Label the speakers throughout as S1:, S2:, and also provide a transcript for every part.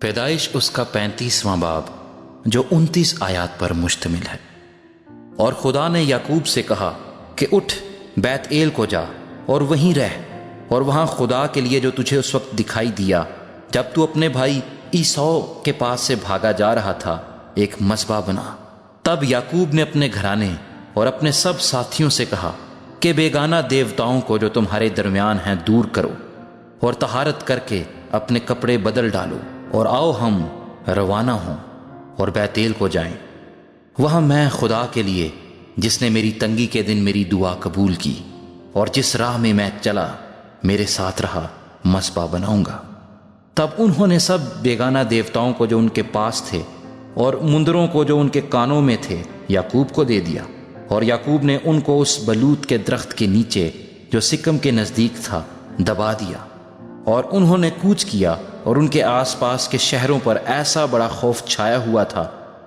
S1: پیدائش اس کا 35واں باب جو 29 آیات پر مشتمل ہے۔ اور خدا نے یعقوب سے کہا کہ اٹھ بیت ایل کو جا اور وہیں رہ، اور وہاں خدا کے لیے جو تجھے اس وقت دکھائی دیا جب تو اپنے بھائی عیسو کے پاس سے بھاگا جا رہا تھا، ایک مذبح بنا۔ تب یعقوب نے اپنے گھرانے اور اپنے سب ساتھیوں سے کہا کہ بیگانہ دیوتاؤں کو جو تمہارے درمیان ہیں دور کرو، اور طہارت کر کے اپنے کپڑے بدل ڈالو، اور آؤ ہم روانہ ہوں اور بیت ایل کو جائیں۔ وہاں میں خدا کے لیے جس نے میری تنگی کے دن میری دعا قبول کی اور جس راہ میں میں چلا میرے ساتھ رہا، مذبح بناؤں گا۔ تب انہوں نے سب بیگانہ دیوتاؤں کو جو ان کے پاس تھے اور مندروں کو جو ان کے کانوں میں تھے یعقوب کو دے دیا، اور یعقوب نے ان کو اس بلوت کے درخت کے نیچے جو سکم کے نزدیک تھا دبا دیا۔ اور انہوں نے کوچ کیا، اور ان کے آس پاس کے شہروں پر ایسا بڑا خوف چھایا ہوا تھا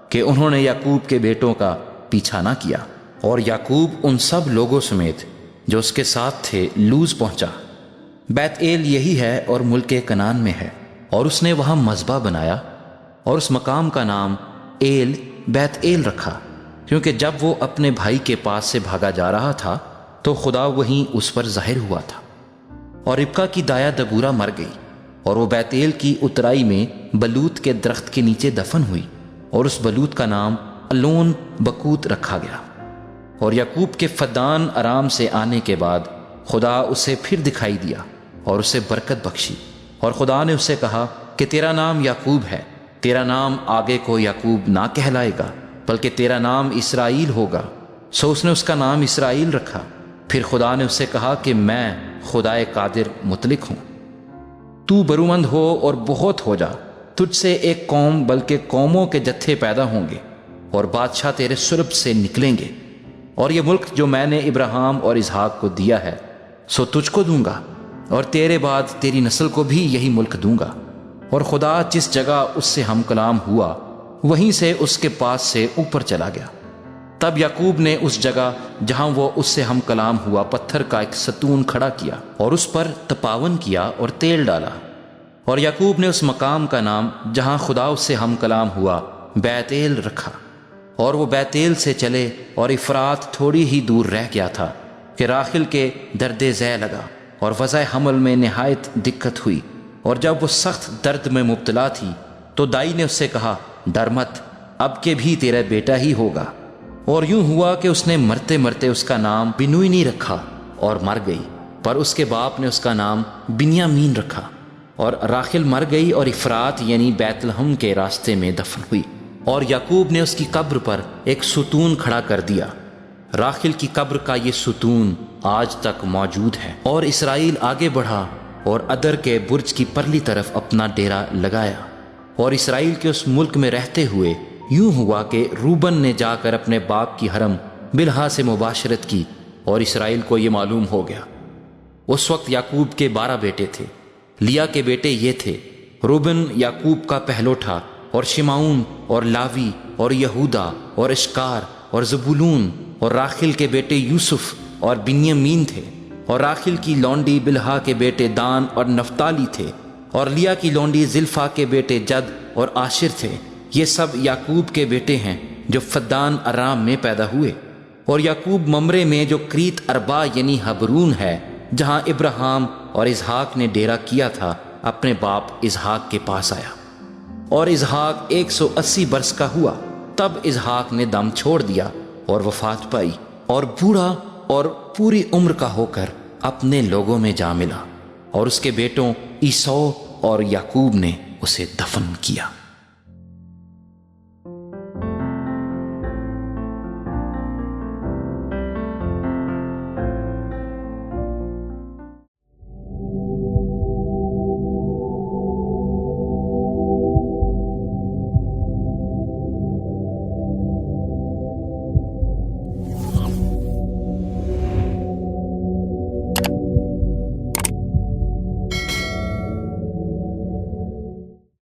S1: کہ انہوں نے یعقوب کے بیٹوں کا پیچھا نہ کیا۔ اور یعقوب ان سب لوگوں سمیت جو اس کے ساتھ تھے لوز پہنچا۔ بیت ایل یہی ہے اور ملک کنعان میں ہے، اور اس نے وہاں مذبح بنایا، اور اس مقام کا نام ایل بیت ایل رکھا، کیونکہ جب وہ اپنے بھائی کے پاس سے بھاگا جا رہا تھا تو خدا وہیں اس پر ظاہر ہوا تھا۔ اور ربکا کی دایا دبورہ مر گئی، اور وہ بیت ایل کی اترائی میں بلوت کے درخت کے نیچے دفن ہوئی، اور اس بلوت کا نام الون بکوت رکھا گیا۔ اور یعقوب کے فدان ارام سے آنے کے بعد خدا اسے پھر دکھائی دیا اور اسے برکت بخشی، اور خدا نے اسے کہا کہ تیرا نام یعقوب ہے، تیرا نام آگے کو یعقوب نہ کہلائے گا بلکہ تیرا نام اسرائیل ہوگا۔ سو اس نے اس کا نام اسرائیل رکھا۔ پھر خدا نے اسے کہا کہ میں خدائے قادر مطلق ہوں، تو برومند ہو اور بہت ہو جا، تجھ سے ایک قوم بلکہ قوموں کے جتھے پیدا ہوں گے، اور بادشاہ تیرے سلب سے نکلیں گے، اور یہ ملک جو میں نے ابراہیم اور اسحاق کو دیا ہے سو تجھ کو دوں گا، اور تیرے بعد تیری نسل کو بھی یہی ملک دوں گا۔ اور خدا جس جگہ اس سے ہم کلام ہوا وہیں سے اس کے پاس سے اوپر چلا گیا۔ تب یعقوب نے اس جگہ جہاں وہ اس سے ہم کلام ہوا پتھر کا ایک ستون کھڑا کیا اور اس پر تپاون کیا اور تیل ڈالا۔ اور یعقوب نے اس مقام کا نام جہاں خدا اس سے ہم کلام ہوا بیت ایل رکھا۔ اور وہ بیت ایل سے چلے، اور افرات تھوڑی ہی دور رہ گیا تھا کہ راحل کے درد ذیل لگا، اور وضع حمل میں نہایت دقت ہوئی۔ اور جب وہ سخت درد میں مبتلا تھی تو دائی نے اس سے کہا، ڈر مت، اب کے بھی تیرا بیٹا ہی ہوگا۔ اور یوں ہوا کہ اس نے مرتے مرتے اس کا نام بنوئی رکھا اور مر گئی، پر اس کے باپ نے اس کا نام بنیامین رکھا۔ اور راحل مر گئی اور افرات یعنی بیت لحم کے راستے میں دفن ہوئی، اور یعقوب نے اس کی قبر پر ایک ستون کھڑا کر دیا۔ راحل کی قبر کا یہ ستون آج تک موجود ہے۔ اور اسرائیل آگے بڑھا اور ادر کے برج کی پرلی طرف اپنا ڈیرا لگایا۔ اور اسرائیل کے اس ملک میں رہتے ہوئے یوں ہوا کہ روبن نے جا کر اپنے باپ کی حرم بلہا سے مباشرت کی، اور اسرائیل کو یہ معلوم ہو گیا۔ اس وقت یعقوب کے 12 بیٹے تھے۔ لیا کے بیٹے یہ تھے، روبن یعقوب کا پہلوٹا، اور شمعون اور لاوی اور یہودا اور اشکار اور زبولون، اور راحل کے بیٹے یوسف اور بنیامین تھے۔ اور راحل کی لونڈی بلہا کے بیٹے دان اور نفتالی تھے، اور لیا کی لونڈی زلفا کے بیٹے جد اور آشر تھے۔ یہ سب یعقوب کے بیٹے ہیں جو فدان ارام میں پیدا ہوئے۔ اور یعقوب ممرے میں جو کریت اربا یعنی حبرون ہے جہاں ابراہیم اور اسحاق نے ڈیرا کیا تھا، اپنے باپ اسحاق کے پاس آیا۔ اور اسحاق 180 برس کا ہوا، تب اسحاق نے دم چھوڑ دیا اور وفات پائی، اور بوڑھا اور پوری عمر کا ہو کر اپنے لوگوں میں جا ملا، اور اس کے بیٹوں عیسو اور یعقوب نے اسے دفن کیا۔